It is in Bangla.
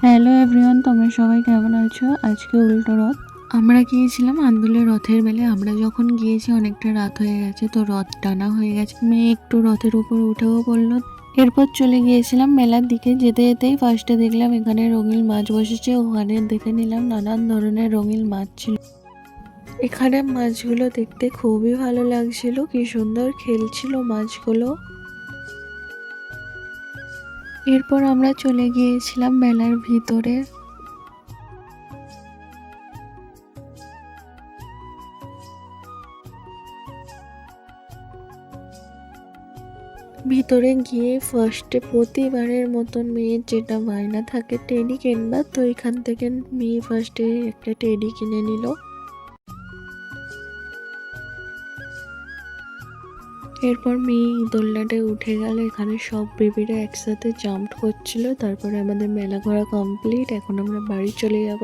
হ্যালো এভরিওয়ান, তোমরা সবাই কেমন আছো? আজকে উল্টো রথ। আমরা গিয়েছিলাম আন্দুলের রথের মেলে। আমরা যখন গিয়েছি অনেকটা রাত হয়ে গেছে, তো রথ টানা হয়ে গেছে। মেয়ে একটু রথের উপর উঠেও পড়লো। এরপর চলে গিয়েছিলাম মেলার দিকে। যেতে যেতেই ফার্স্টে দেখলাম এখানে রঙিন মাছ বসেছে, ওখানে দেখে নিলাম নানান ধরনের রঙিন মাছ ছিল। এখানে মাছগুলো দেখতে খুবই ভালো লাগছিল, কি সুন্দর খেলছিল মাছগুলো। এরপর আমরা চলে গিয়েছিলাম মেলার ভিতরে। ভিতরে গিয়ে ফার্স্টে প্রতিবারের মতন মেয়ের যেটা বায়না থাকে টেডি কিনবার, তো এখান থেকে মেয়ে ফার্স্টে একটা টেডি কিনে নিল। এরপর মেয়ে দোলনাটায় উঠে গেল। এখানে সব বেবিরা একসাথে জাম্প করছিল। তারপরে আমাদের মেলা ঘোরা কমপ্লিট। এখন আমরা বাড়ি চলে যাব।